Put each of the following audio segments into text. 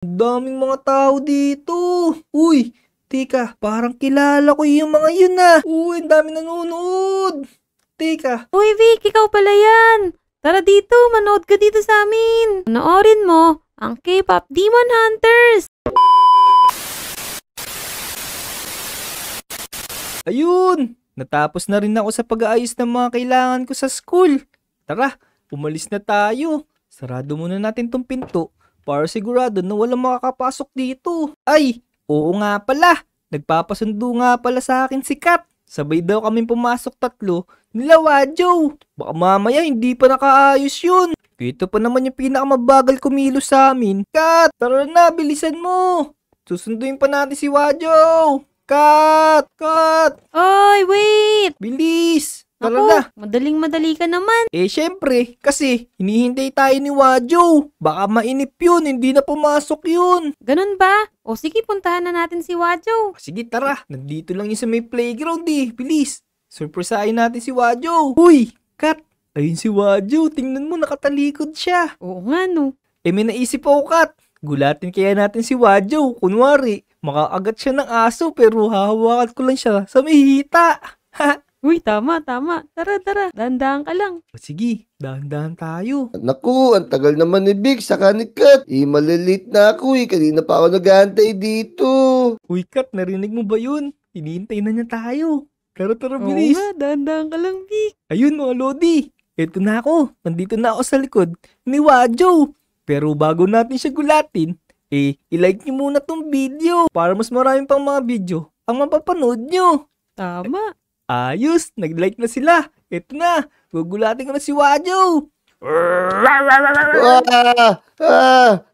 Ang daming mga tao dito. Uy, teka, parang kilala ko yung mga yun ah. Uy, ang daming nanonood. Teka, Uy, Vic, ikaw pala yan. Tara dito, manood ka dito sa amin. Panoorin mo ang K-pop Demon Hunters. ayun. Natapos na rin ako sa pag-aayos ng mga kailangan ko sa school. Tara, umalis na tayo. Sarado muna natin tong pinto para sigurado na walang makakapasok dito. Ay, oo nga pala. Nagpapasundo nga pala sa akin si Kat. Sabay daw kaming pumasok tatlo nila Wadjo. Baka mamaya hindi pa nakaayos yun. Ito pa naman yung pinakamabagal kumilos sa amin. Kat, tara na, bilisan mo. Susunduin pa natin si Wadjo. Kat! Kat! Oy, wait! Bilis! Tara Ako, na! madaling-madali ka naman. Syempre, kasi hinihintay tayo ni Wadjo. Baka mainip yun, hindi na pumasok yun. Ganun ba? O sige, puntahan na natin si Wadjo. Sige, tara. Nandito lang yun sa may playground eh. Bilis! Surpresahin natin si Wadjo. Uy! Kat! Ayun si Wadjo. Tingnan mo, nakatalikod siya. Oo nga no. May naisip ako, Kat. Gulatin kaya natin si Wadjo. Kunwari, makaagat siya ng aso pero hahawakan ko lang siya sa may hita. Ha! Uy, tama. Tara. Dandahan ka lang. Sige, dahan-dahan tayo. Naku, ang tagal naman ni Vic, saka ni Kat. Malilate na ako Kanina pa ako nag-aantay dito. Uy, Kat, narinig mo ba yun? Hinihintay na niya tayo. Tara, Oo bilis. nga, dandahan ka lang, Vic. Ayun mga Lodi. Eto na ako. Nandito na ako sa likod ni Wadjo. Pero bago natin siya gulatin, i-like niyo muna tong video para mas maraming pang mga video ang mapapanood nyo. Tama. Ayos, nag-like na sila. Eto na, gugulatin ko na si Wadjo.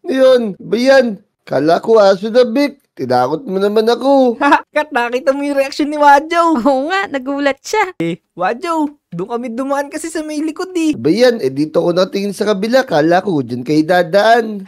Yun, ba yan? Kala ko aso na Vic. Tinakot mo naman ako. Kat, nakita mo yung reaction ni Wadjo. Oo nga, nagulat siya. Wadjo, doon kami dumaan kasi sa may likod eh. Ba yan? Dito ko natingin sa kabila. Kala ko dyan kayo dadaan.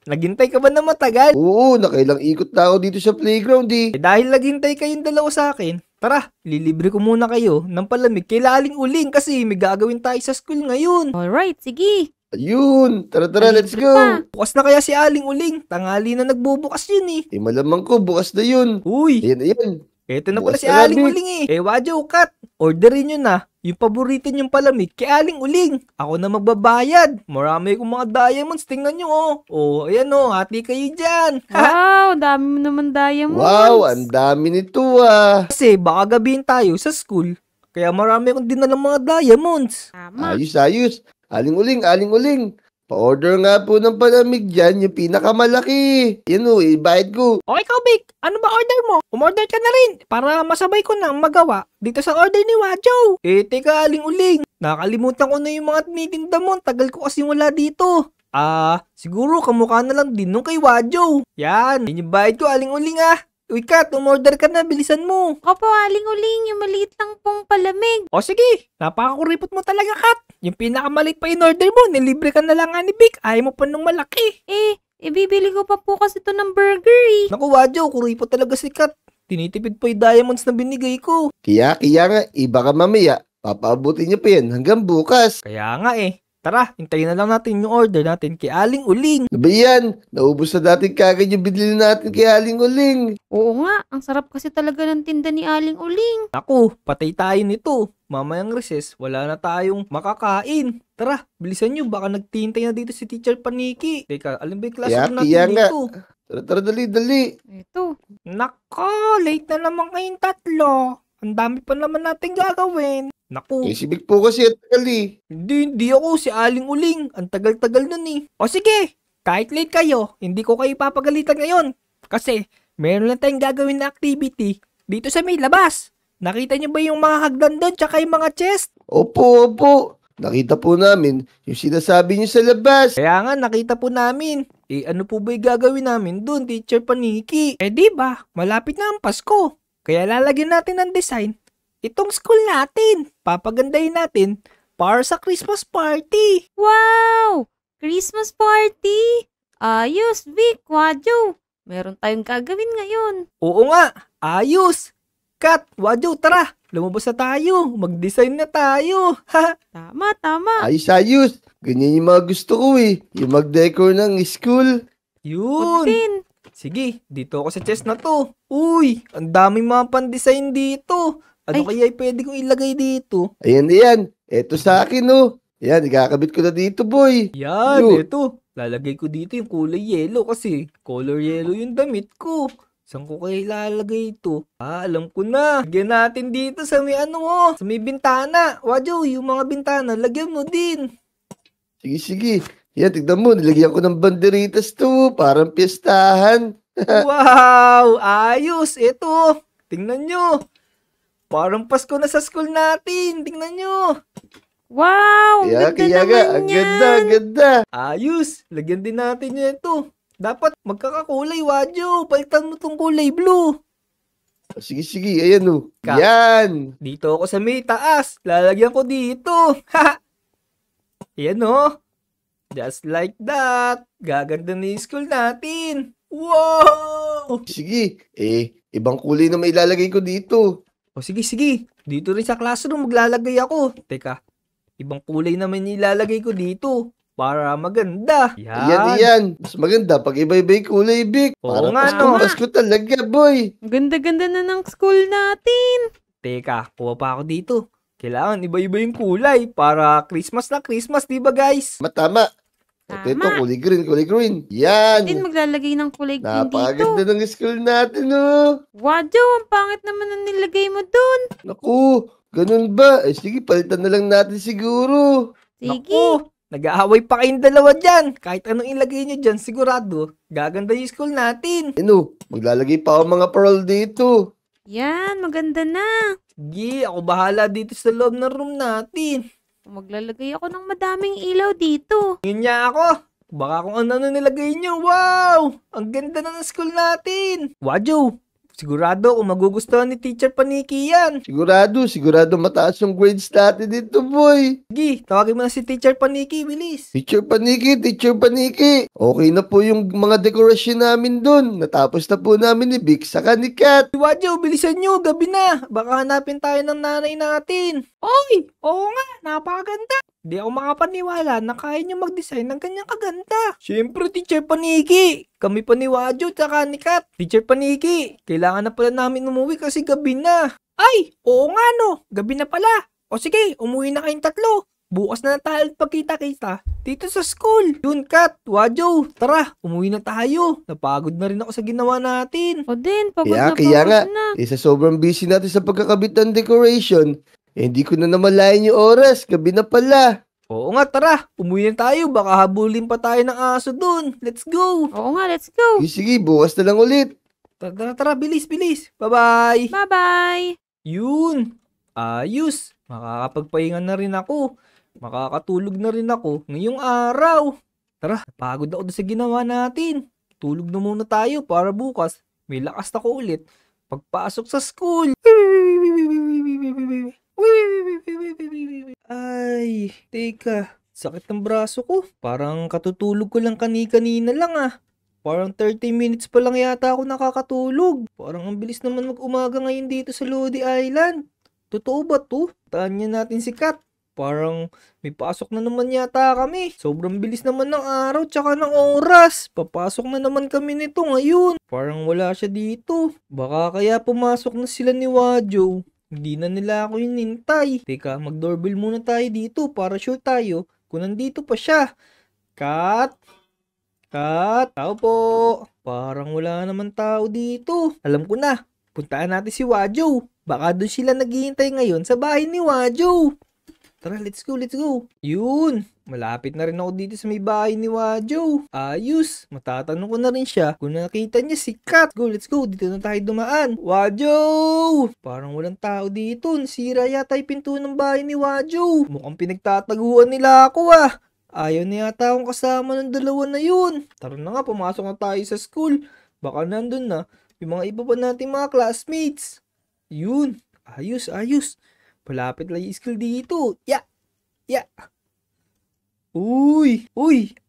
Naghintay ka ba na matagal? Oo, nakailang ikot na ako dito sa playground Dahil naghintay kayong dalawa sa akin, tara, lilibre ko muna kayo ng palamig kay Laling Uling kasi may gagawin tayo sa school ngayon. Alright, sige. Ayun, tara, let's Libre go. pa. Bukas na kaya si Aling Uling, tanghali na nagbubukas yun eh. Malamang ko, bukas na yun. Uy, Ayan. eto na pala Bukas si na, Aling Vic. Uling eh. Wadjo, Kat, orderin nyo na yung paborito nyong palamig kay Aling Uling. Ako na magbabayad. Marami akong mga diamonds, tingnan nyo oh. Oh, ayan oh, hati kayo dyan. Wow, dami mo naman diamonds. Wow, ang dami nito Kasi baka gabihin tayo sa school, kaya marami akong dinalang mga diamonds. Tama. Ayos. Aling uling. Pa-order nga po ng palamig dyan, yung pinakamalaki. Yan ibayad ko. O ikaw, Vic, ano ba order mo? Umorder ka na rin para masabay ko nang magawa dito sa order ni Wadjo. Teka, Aling Uling, nakalimutan ko na yung mga tinitinda mo. Tagal ko kasi wala dito. Siguro kamukha na lang din nung kay Wadjo. Yan yung bayad ko, Aling Uling ah. Uy, Kat, umorder ka na, bilisan mo. Opo, aling-uling, yung maliit lang pong palamig. O sige, napakakuripot mo talaga, Kat. Yung pinakamalit pa in order mo, nilibre ka na lang nga ni Vic. Ayaw mo pa nung malaki. Ibibili ko pa po kasi ito ng burger Naku, Wadjo, kuripot talaga si Kat. Tinitipid pa yung diamonds na binigay ko. Kaya nga, baka mamaya, papaabutin niyo pa yan hanggang bukas. Kaya nga Tara, hintayin na lang natin yung order natin kay Aling Uling. Ano ba yan? Naubos na natin kagad yung binili natin kay Aling Uling. Oo nga, ang sarap kasi talaga ng tinda ni Aling Uling. Naku, patay tayo nito. Mamayang recess, wala na tayong makakain. Tara, bilisan nyo, baka nagtihintay na dito si Teacher Paniki. Teka, alam ba yung classroom natin Kaya nga. dito? Tara, dali. Ito. Nako, late na naman kayong tatlo. Ang dami pa naman natin gagawin. Naku. Si Vic po kasi at tagal Hindi ako, si Aling Uling. Ang tagal-tagal nun eh. O sige, kahit late kayo, hindi ko kayo papagalitan ngayon. Kasi, meron lang tayong gagawin na activity dito sa may labas. Nakita niyo ba yung mga hagdan doon tsaka yung mga chest? Opo. Nakita po namin yung sinasabi niyo sa labas. Kaya nga, nakita po namin. Ano po ba yung gagawin namin doon, Teacher Paniki? Di ba, malapit na ang Pasko. Kaya lalagyan natin ng design itong school natin. Papagandahin natin para sa Christmas party. Wow! Christmas party! Ayos, Vic, Wadjo. Meron tayong gagawin ngayon. Oo nga, ayos. Kat, Wadjo, tara. Lumabas na tayo. Mag-design na tayo. Tama. Ayos. Ganyan yung mga gusto ko Yung mag-decor ng school. Ako Yun. din. Sige, dito ako sa chest na to. Uy, ang daming mga pan-design dito. Ano Ay. kaya pwede kong ilagay dito? Ayan. Eto sa akin, oh. Yan, ikakabit ko na dito, boy. Yan, Yo. ito. Lalagay ko dito yung kulay yellow kasi color yellow yung damit ko. Saan ko kaya ilalagay ito? Alam ko na. Lagyan natin dito sa may sa may bintana. Wadyo, yung mga bintana, lagyan mo din. Sige, sige. Yan, tignan mo. Nilagyan ko ng banderitas to. Parang piyestahan. Wow, ayos. Ito, tingnan nyo. Parang Pasko na sa school natin. Tingnan nyo. Wow, ang Kaya, ganda kaya nga. naman Ang yan. ganda, ang ganda. Ayos. Lagyan din natin nyo ito. Dapat magkakakulay, Wadyo. Palitan mo tong kulay blue. Sige, sige. Ayan, oh. Ka- Yan. Dito ako sa may taas. Lalagyan ko dito. Yan oh. Just like that. Gaganda na yung school natin. Wow! Sige. Ibang kulay na may ilalagay ko dito. O sige, sige. Dito rin sa classroom maglalagay ako. Teka. Ibang kulay naman yung ilalagay ko dito. Para maganda. Ayan, ayan. Mas maganda pag iba-iba yung kulay, Vic. Oo Parang nga, Pasko, no? Pasko talaga, boy. Ang ganda-ganda na ng school natin. Teka, kuha pa ako dito. Kailangan iba-iba yung kulay. Para Christmas na Christmas, di ba guys? Matama. Ito, Tama. kulay green, kulay green. Yan. Din maglalagay ng kulay green dito. Napakaganda ng school natin, oh. Wadyo, ang pangit naman ang nilagay mo dun. Naku, ganun ba? Sige, palitan na lang natin siguro. Sige. Naku, nag-aaway pa kayong dalawa dyan. Kahit anong ilagay nyo dyan, sigurado, gaganda yung school natin. Ano, maglalagay pa ako mga pearl dito. Yan, maganda na. Sige, ako bahala dito sa loob ng room natin. Maglalagay ako ng madaming ilaw dito. Yun niya ako. Baka kung ano nilagay nyo. Wow! Ang ganda na ng school natin. Wadyo, sigurado kung magugustuhan ni Teacher Paniki yan. Sigurado mataas yung grades natin dito, boy. Sige, tawagin mo na si Teacher Paniki, bilis. Teacher Paniki. Okay na po yung mga dekorasyon namin dun. Natapos na po namin ni Vic saka ni Kat. Wadyo, bilisan nyo, gabi na. Baka hanapin tayo ng nanay natin. Oy, oo nga, napakaganda. Di ako makapaniwala na kaya nyo mag-design ng ganyang kaganda. Siyempre, Teacher Paniki. Kami pa ni Wadyo tsaka ni Kat. Teacher Paniki, kailangan na pala namin umuwi kasi gabi na. Ay, oo nga no, gabi na pala. O sige, umuwi na kayong tatlo. Bukas na tayo pagkita-kita dito sa school. Yun, Kat, Wadyo, tara, umuwi na tayo. Napagod na rin ako sa ginawa natin. O din, pagod Kaya na nga, pagod na. sa sobrang busy natin sa pagkakabit ng decoration, hindi ko na namalayan yung oras. Gabi na pala. Oo nga, tara, umuwi na tayo. Baka habulin pa tayo ng aso dun. Let's go. Oo nga, let's go. Sige, bukas na lang ulit. Tara, bilis. Bye-bye. Bye-bye. Yun. Ayos. Makakapagpahinga na rin ako. Makakatulog na rin ako ngayong araw. Tara, napagod ako doon sa ginawa natin. Tulog na muna tayo para bukas may lakas ako ulit pagpasok sa school. Ay, teka. Sakit ng braso ko. Parang katutulog ko lang kanina lang ah. Parang 30 minutes pa lang yata ako nakakatulog. Parang ang bilis naman mag-umaga ngayon dito sa Lodi Island. Totoo ba to? Tanya natin si Kat. Parang may pasok na naman yata kami. Sobrang bilis naman ng araw tsaka ng oras. Papasok na naman kami nito ngayon. Parang wala siya dito. Baka kaya pumasok na sila ni Wadyo. Hindi na nila ako hinintay. Teka, mag-doorbell muna tayo dito para sure tayo kung nandito pa siya. Kat? Tao po. Parang wala naman tao dito. Alam ko na. Puntaan natin si Wadyo. Baka doon sila naghihintay ngayon sa bahay ni Wadyo. Tara, let's go. Yun. Malapit na rin ako dito sa may bahay ni Wadyo. Ayos. Matatanong ko na rin siya kung nakita niya si Kat. Let's go. Dito na tayo dumaan. Wadyo! Parang walang tao dito. Nasira yata yung pinto ng bahay ni Wadyo. Mukhang pinagtataguan nila ako ah. Ayaw na yata akong kasama ng dalawa na yun. Tara na nga, pumasok na tayo sa school. Baka nandun na yung mga iba pa nating mga classmates. Yun. Ayos. Palapit lang yung school dito. Yeah. Uy,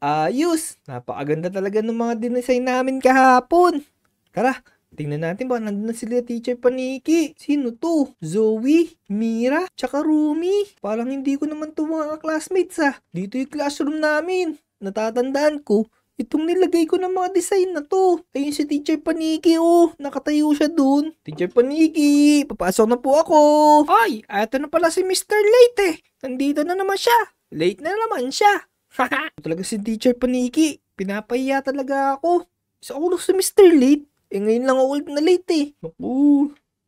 ayos. Napakaganda talaga ng mga dinesign namin kahapon. Tara, tingnan natin ba nandun na sila Teacher Paniki. Sino to? Zoe, Mira, tsaka Rumi. Parang hindi ko naman to mga classmates ah. Dito yung classroom namin. Natatandaan ko, Itong nilagay ko ng mga design na to. Ayun si Teacher Paniki, oh. Nakatayo siya dun. Teacher Paniki, papasok na po ako. Ay, eto na pala si Mr. Late eh. Nandito na naman siya. Late na naman siya. Haha. Talaga si Teacher Paniki. Pinapahiya talaga ako. Isa ako si Mr. Late. Eh ngayon lang ako ulit na late eh. Naku,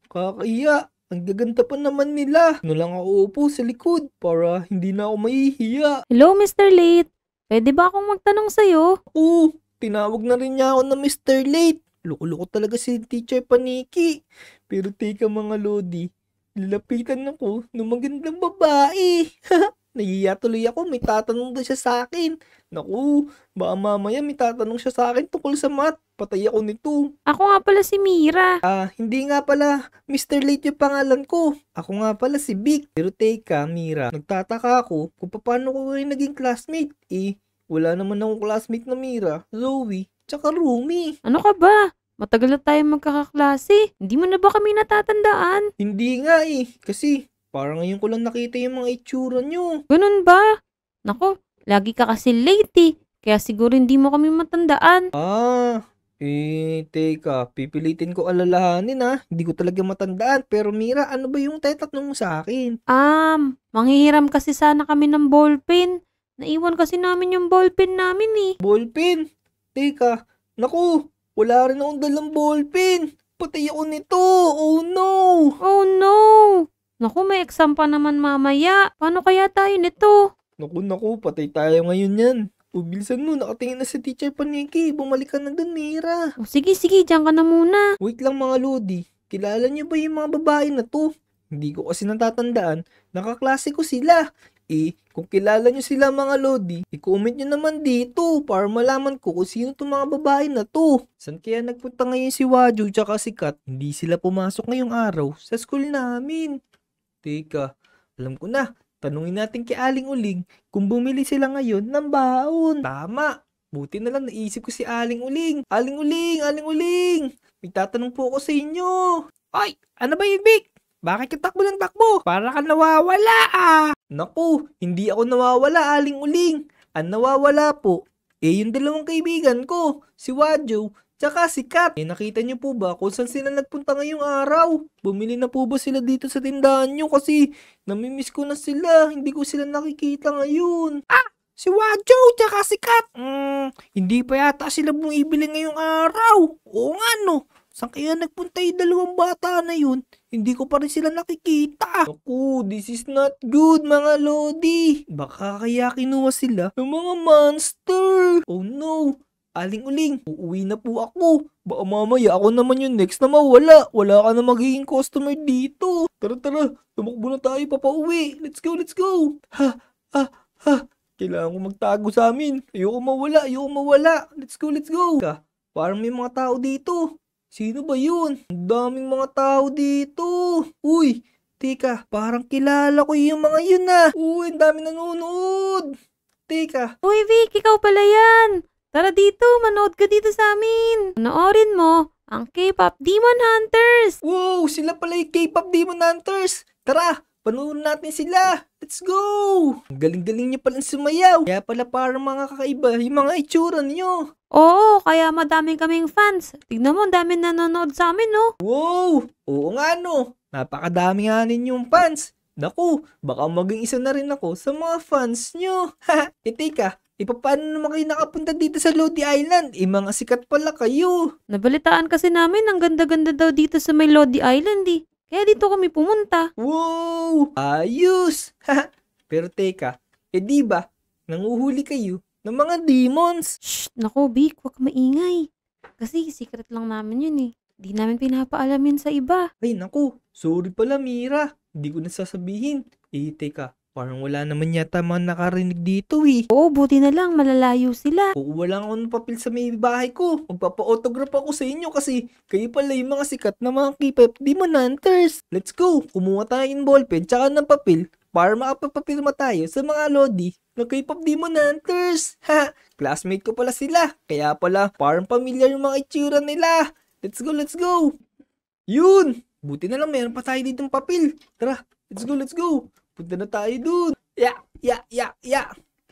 kakahiya. Ang gaganda pa naman nila. Ano lang ako upo sa likod para hindi na ako mahihiya. Hello, Mr. Late. Pwede ba akong magtanong sa'yo? Oo, tinawag na rin niya ako na Mr. Late. Loko-loko talaga si Teacher Paniki. Pero teka mga lodi, nilapitan ako ng magandang babae. Nahiya tuloy ako, may tatanong daw siya sa akin. Naku, baka mamaya may tatanong siya sa akin tungkol sa math. Patay ako nito. Ako nga pala si Mira. Hindi nga pala Mr. Late yung pangalan ko. Ako nga pala si Vic. Pero teka, Mira, nagtataka ako kung paano ko rin naging classmate. Wala naman akong classmate na Mira, Zoe, tsaka Rumi. Ano ka ba? Matagal na tayo magkakaklase. Hindi mo na ba kami natatandaan? Hindi nga kasi parang ngayon ko lang nakita yung mga itsura nyo. Ganun ba? Nako, lagi ka kasi late eh. Kaya siguro hindi mo kami matandaan. Teka, pipilitin ko alalahanin Hindi ko talaga matandaan. Pero Mira, ano ba yung tatanong mo sa akin? Manghihiram kasi sana kami ng ballpen. Naiwan kasi namin yung ballpen namin eh. Ballpen? Teka, naku, wala rin akong dalang ballpen. Patay ako nito. Oh no! Oh no! Naku, may exam pa naman mamaya. Paano kaya tayo nito? Naku, patay tayo ngayon yan. Bilisan mo, nakatingin na si Teacher Paniki. Bumalik ka na dun, Mira. Sige, dyan ka na muna. Wait lang mga lodi. Kilala niyo ba yung mga babae na to? Hindi ko kasi natatandaan. Nakaklase ko sila. Kung kilala niyo sila mga lodi, i-comment niyo naman dito para malaman ko kung sino itong mga babae na to. San kaya nagpunta ngayon si Waju tsaka si Kat? Hindi sila pumasok ngayong araw sa school namin. Teka, alam ko na. Tanungin natin kay Aling Uling kung bumili sila ngayon ng baon. Tama. Buti na lang naisip ko si Aling Uling. Aling Uling! Aling Uling! May tatanong po ako sa inyo. Ay! Ano ba yung Vic? Bakit ka takbo ng takbo? Para ka nawawala Naku, hindi ako nawawala, Aling Uling. Ang nawawala po, yung dalawang kaibigan ko, si Wadjo, tsaka si Kat. Nakita niyo po ba kung saan sila nagpunta ngayong araw? Bumili na po ba sila dito sa tindahan niyo? Kasi namimiss ko na sila. Hindi ko sila nakikita ngayon. Si Wadjo tsaka si Kat. Hindi pa yata sila bumibili ngayong araw. Oo nga no. Saan kaya nagpunta yung dalawang bata na yun? Hindi ko pa rin sila nakikita. Naku, this is not good mga lodi. Baka kaya kinuha sila ng mga monster. Oh no. Aling Uling, uuwi na po ako. Baka mamaya ako naman yung next na mawala. Wala ka na magiging customer dito. Tara, tumakbo na tayo papauwi. Let's go. Kailangan ko magtago sa amin. Ayoko mawala. Let's go. Parang may mga tao dito. Sino ba yun? Ang daming mga tao dito. Uy, teka, parang kilala ko yung mga yun Uy, ang daming nanonood. Teka. Uy, Vic, ikaw pala yan. Tara dito, manood ka dito sa amin. Panoorin mo ang K-pop Demon Hunters. Wow, sila pala yung K-pop Demon Hunters. Tara, panoorin natin sila. Let's go. Ang galing-galing niyo palang sumayaw. Kaya pala parang mga kakaiba yung mga itsura niyo. Oo, kaya madaming kaming fans. Tignan mo, ang daming nanonood sa amin, no? Wow, oo nga no. Napakadami nga ninyong fans. Naku, baka maging isa na rin ako sa mga fans nyo. Teka, paano naman kayo nakapunta dito sa Lodi Island? Mga sikat pala kayo. Nabalitaan kasi namin, ang ganda-ganda daw dito sa may Lodi Island eh. Kaya dito kami pumunta. Wow, ayos. Pero teka, diba, nanguhuli kayo ng mga demons? Shh, naku Vic, huwag ka maingay. Kasi secret lang namin yun eh. Di namin pinapaalam yun sa iba. Ay naku, sorry pala Mira. Hindi ko nasasabihin. Teka, parang wala naman yata mga nakarinig dito Oo, buti na lang, malalayo sila. Wala ako ng papel sa may bahay ko. Magpapa-autograph ako sa inyo kasi kayo pala yung mga sikat na mga K-pop Demon Hunters. Let's go, kumuha tayo ng ballpen tsaka ng papel para makapagpapirma tayo sa mga lodi ng K-pop Demon Hunters. Classmate ko pala sila. Kaya pala parang pamilyar yung mga itsura nila. Let's go. Yun! Buti na lang meron pa tayo ditong papel. Tara, let's go. Punta na tayo dun. Yeah.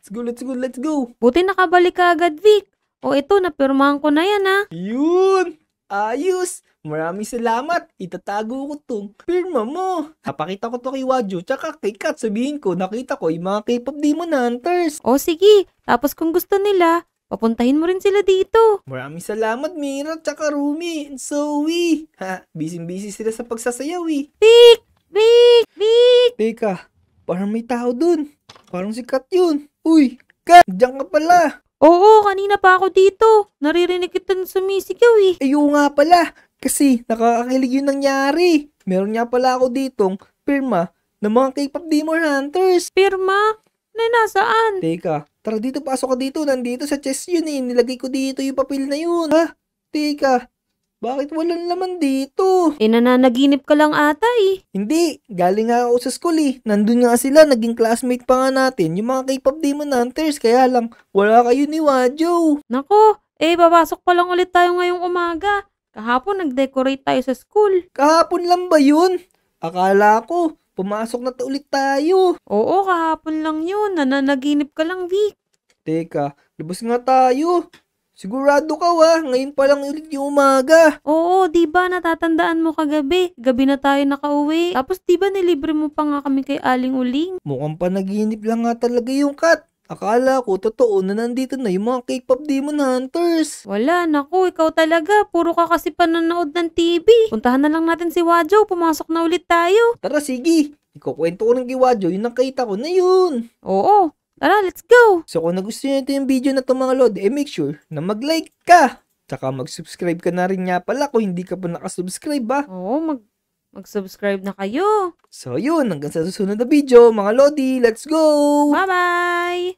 Let's go. Buti nakabalik ka agad, Vic. O ito, napirmahan ko na yan ha. Yun! Ayos! Maraming salamat. Itatago ko tong pirma mo. Napakita ko to kay Wadjo tsaka kay Kat. Sabihin ko, nakita ko yung mga K-pop Demon Hunters. O sige, tapos kung gusto nila, papuntahin mo rin sila dito. Maraming salamat, Mira tsaka Rumi and Zoe. Ha, busy-busy sila sa pagsasayaw eh. Vic! Vic! Vic! Teka, parang may tao dun. Parang si Kat yun. Uy, Kat, diyan ka pala. Oo, kanina pa ako dito. Naririnig kita na sumisigaw eh. Ayun nga pala. Kasi nakakakilig yung nangyari. Meron nga pala ako ditong pirma ng mga K-pop Demon Hunters. Pirma? Na nasaan? Teka, tara dito, pasok ka dito. Nandito sa chest yun eh. Nilagay ko dito yung papel na yun. Ha? Teka, bakit walang laman dito? Nananaginip ka lang ata eh. Hindi, galing nga ako sa school eh. Nandun nga sila, naging classmate pa nga natin. Yung mga K-pop Demon Hunters. Kaya lang, wala kayo ni Wadjo. Nako, papasok pa lang ulit tayo ngayong umaga. Kahapon nag-decorate tayo sa school. Kahapon lang ba yun? Akala ko, pumasok na ulit tayo. Oo, kahapon lang yun. Nananaginip ka lang, Vic. Teka, labas nga tayo. Sigurado ka ngayon pa lang ulit yung umaga. Oo, di ba natatandaan mo kagabi? Gabi na tayo nakauwi. Tapos di ba nilibre mo pa nga kami kay Aling Uling? Mukhang panaginip lang nga talaga yung Kat. Akala ko totoo na nandito na yung mga K-pop Demon Hunters. Wala, naku, ikaw talaga. Puro ka kasi pananood ng TV. Puntahan na lang natin si Wadjo. Pumasok na ulit tayo. Tara, sige. Ikukwento ko ng kay Wadjo yung nakita ko na yun. Oo, tara, let's go. So kung nagustuhan nyo yung video na to mga lord, make sure na mag-like ka. Tsaka mag-subscribe ka na rin nga pala kung hindi ka pa nakasubscribe ba. Oo, mag-subscribe na kayo. So yun, hanggang sa susunod na video, mga lodi, let's go! Bye-bye!